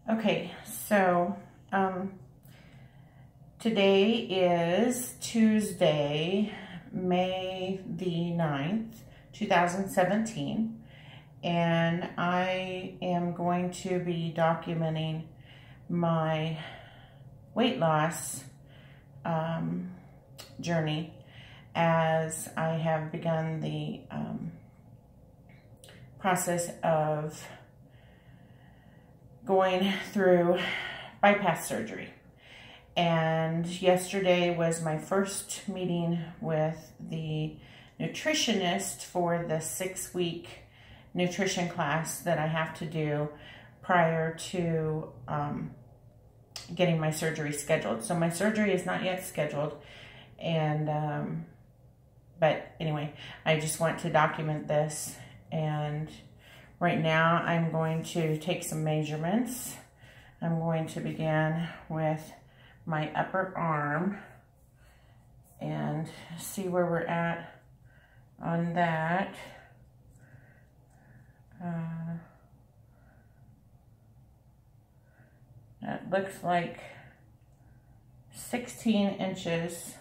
Okay, so today is Tuesday, May the 9th, 2017, and I am going to be documenting my weight loss journey as I have begun the process of going through bypass surgery. And yesterday was my first meeting with the nutritionist for the 6-week nutrition class that I have to do prior to getting my surgery scheduled. So my surgery is not yet scheduled, and but anyway, I just want to document this. And right now I'm going to take some measurements. I'm going to begin with my upper arm and see where we're at on that. That looks like 16 inches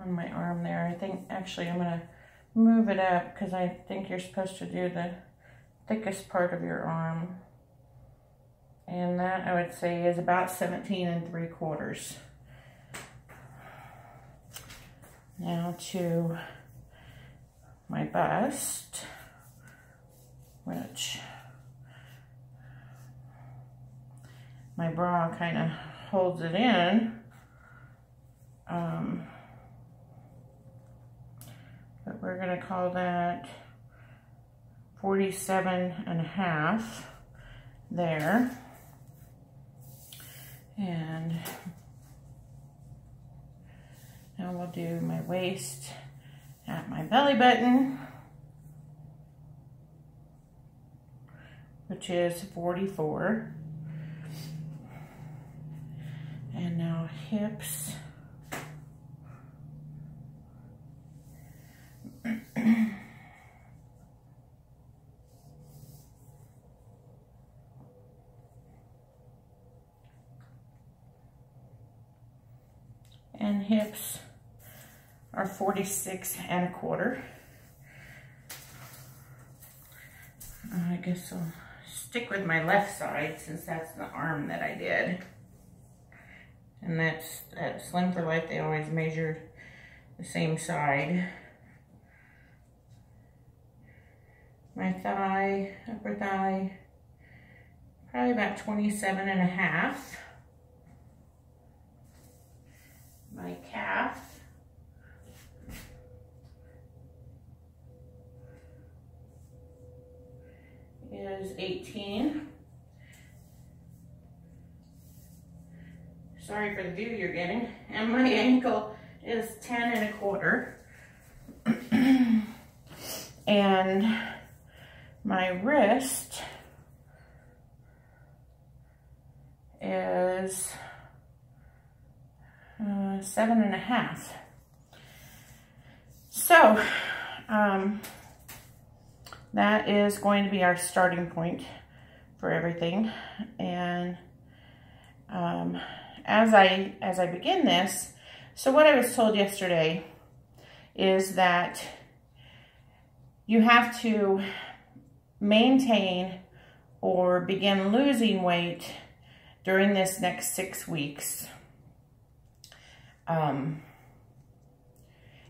on my arm there. I think actually I'm gonna move it up because I think you're supposed to do the thickest part of your arm. And that, I would say, is about 17 3/4. Now to my bust, which my bra kind of holds it in. But we're gonna call that 47.5 there. And now we'll do my waist at my belly button, which is 44. And now hips. And hips are 46.25. I guess I'll stick with my left side since that's the arm that I did. And that's at Slim for Life, they always measure the same side. My thigh, upper thigh, probably about 27.5. My calf is 18. Sorry for the view you're getting. And my ankle is 10.25. And my wrist is 7.5. So that is going to be our starting point for everything. And as I begin this, so what I was told yesterday is that you have to maintain or begin losing weight during this next 6 weeks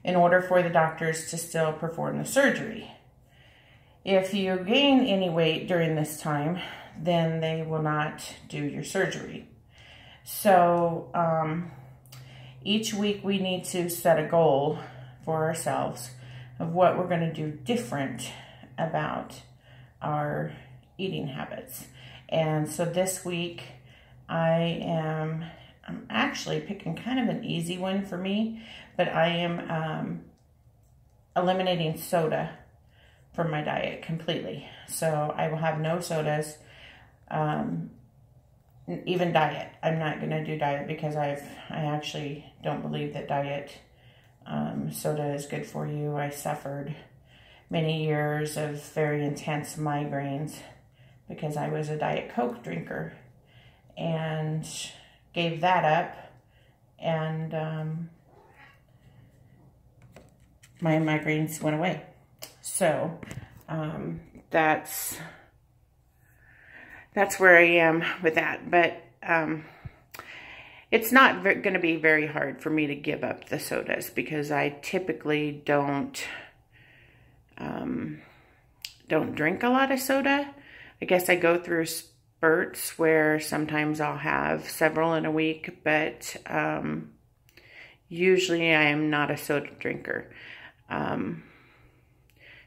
in order for the doctors to still perform the surgery. If you gain any weight during this time, then they will not do your surgery. So each week we need to set a goal for ourselves of what we're going to do different about our eating habits. And so this week I'm actually picking kind of an easy one for me, but I am eliminating soda from my diet completely. So I will have no sodas, even diet. I'm not going to do diet because I actually don't believe that diet soda is good for you. I suffered many years of very intense migraines because I was a Diet Coke drinker and gave that up, and my migraines went away. So that's where I am with that. But it's not going to be very hard for me to give up the sodas, because I typically don't drink a lot of soda. I guess I go through spurts where sometimes I'll have several in a week, but usually I am not a soda drinker.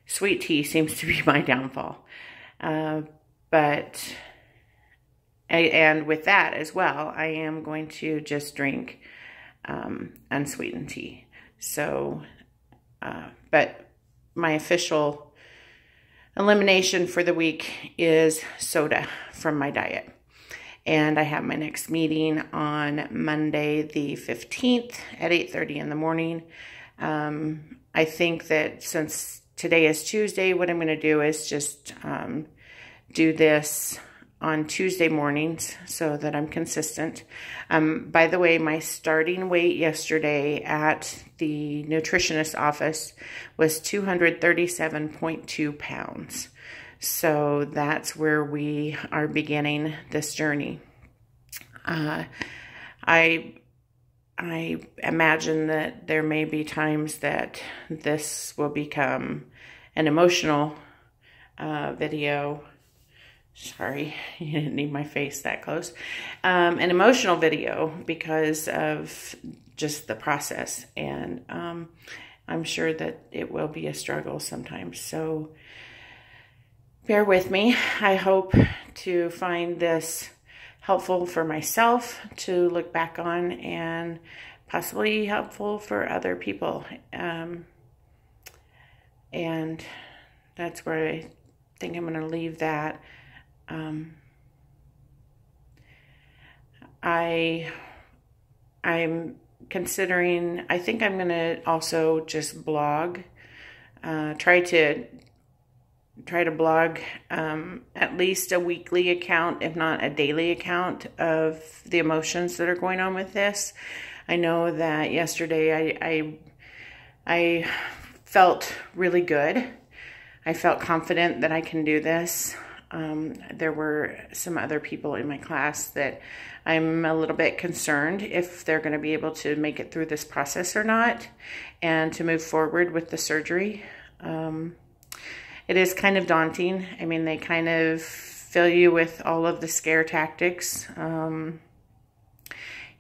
Sweet tea seems to be my downfall. But with that as well, I am going to just drink unsweetened tea. So, but my official elimination for the week is soda from my diet. And I have my next meeting on Monday the 15th at 8:30 in the morning. I think that since today is Tuesday, what I'm going to do is just do this on Tuesday mornings so that I'm consistent. By the way, my starting weight yesterday at the nutritionist office was 237.2 pounds. So that's where we are beginning this journey. I imagine that there may be times that this will become an emotional video. Sorry, you didn't need my face that close. An emotional video because of just the process. And I'm sure that it will be a struggle sometimes. So bear with me. I hope to find this helpful for myself to look back on, and possibly helpful for other people. And that's where I think I'm going to leave that. I'm considering, I think I'm going to also just blog, try to blog at least a weekly account, if not a daily account, of the emotions that are going on with this. I know that yesterday I felt really good. I felt confident that I can do this. There were some other people in my class that I'm a little bit concerned if they're going to be able to make it through this process or not, and to move forward with the surgery. It is kind of daunting. I mean, they kind of fill you with all of the scare tactics.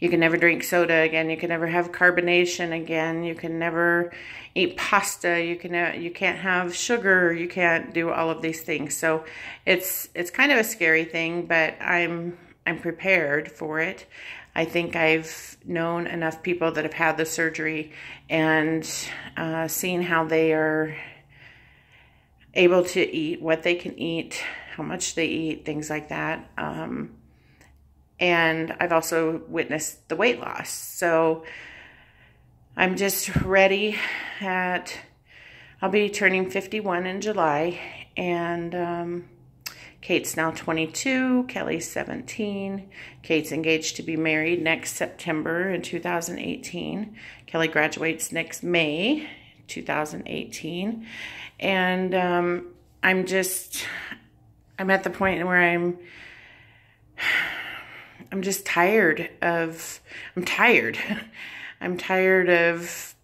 You can never drink soda again. You can never have carbonation again. You can never eat pasta. You can't have sugar. You can't do all of these things. So it's kind of a scary thing, but I'm prepared for it. I think I've known enough people that have had the surgery and seen how they are able to eat, what they can eat, how much they eat, things like that. And I've also witnessed the weight loss. So I'm just ready I'll be turning 51 in July, and Kate's now 22, Kelly's 17. Kate's engaged to be married next September in 2018. Kelly graduates next May 2018. And I'm at the point where I'm just tired of, I'm tired of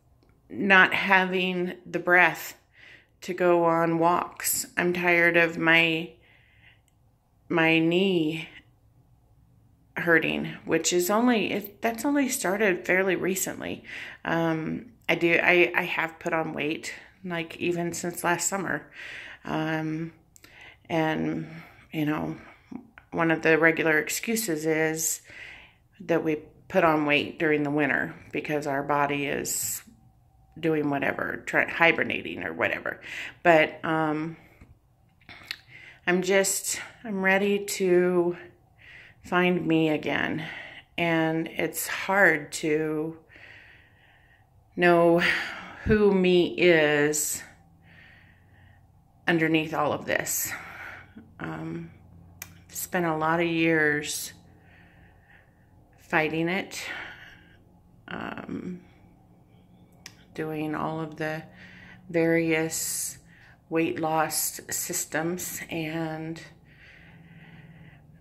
not having the breath to go on walks. I'm tired of my knee hurting, which is that's only started fairly recently. I have put on weight, like even since last summer. And you know, one of the regular excuses is that we put on weight during the winter because our body is doing whatever, hibernating or whatever. But I'm ready to find me again. And it's hard to know who me is underneath all of this. spent a lot of years fighting it, doing all of the various weight loss systems and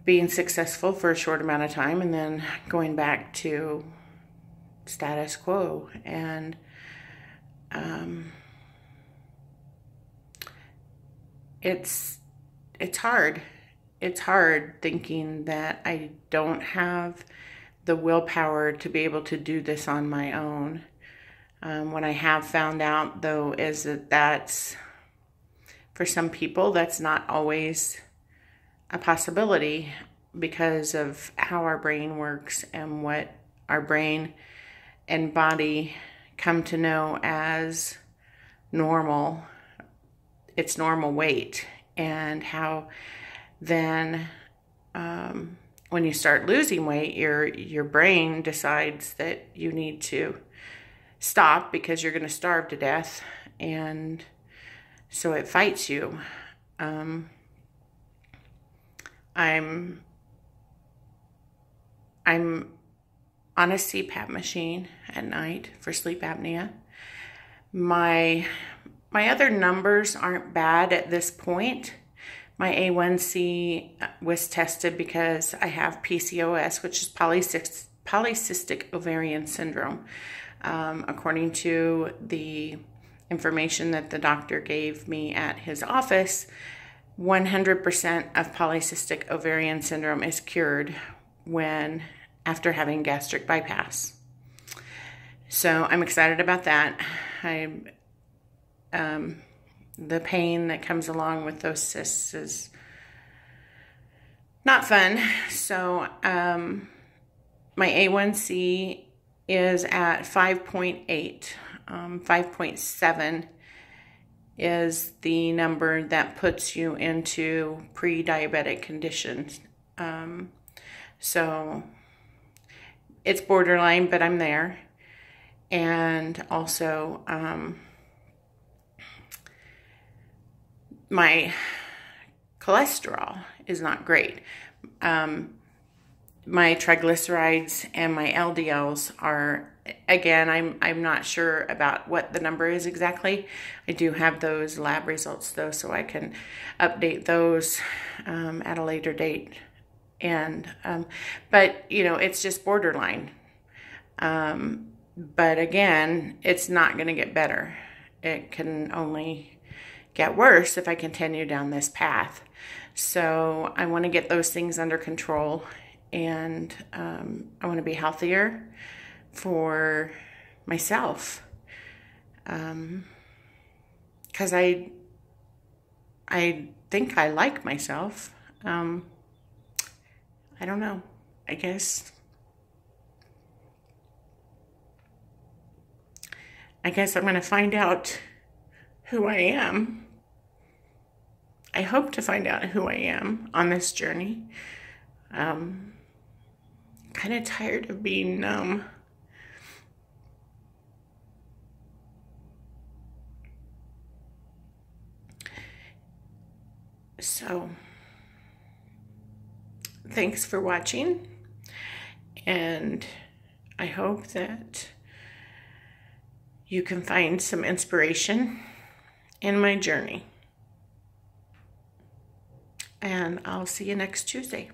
being successful for a short amount of time and then going back to status quo. And it's hard. It's hard thinking that I don't have the willpower to be able to do this on my own. What I have found out, though, is that that's, for some people, that's not always a possibility because of how our brain works and what our brain and body come to know as normal. It's normal weight, and how then when you start losing weight, your brain decides that you need to stop because you're going to starve to death, and so it fights you. I'm on a CPAP machine at night for sleep apnea. My other numbers aren't bad at this point. My A1C was tested because I have PCOS, which is polycystic ovarian syndrome. According to the information that the doctor gave me at his office, 100% of polycystic ovarian syndrome is cured after having gastric bypass. So I'm excited about that. The pain that comes along with those cysts is not fun. So my A1C is at 5.8. 5.7 is the number that puts you into pre-diabetic conditions. So it's borderline, but I'm there. And also my cholesterol is not great. My triglycerides and my LDLs are, again, I'm not sure about what the number is exactly. I do have those lab results though, so I can update those at a later date. And but you know, it's just borderline. But again, it's not going to get better. It can only get worse if I continue down this path. So I want to get those things under control, and I want to be healthier for myself, because I think I like myself. I don't know. I guess I'm going to find out who I am. I hope to find out who I am on this journey. Kind of tired of being numb. So, thanks for watching, and I hope that you can find some inspiration in my journey. And I'll see you next Tuesday.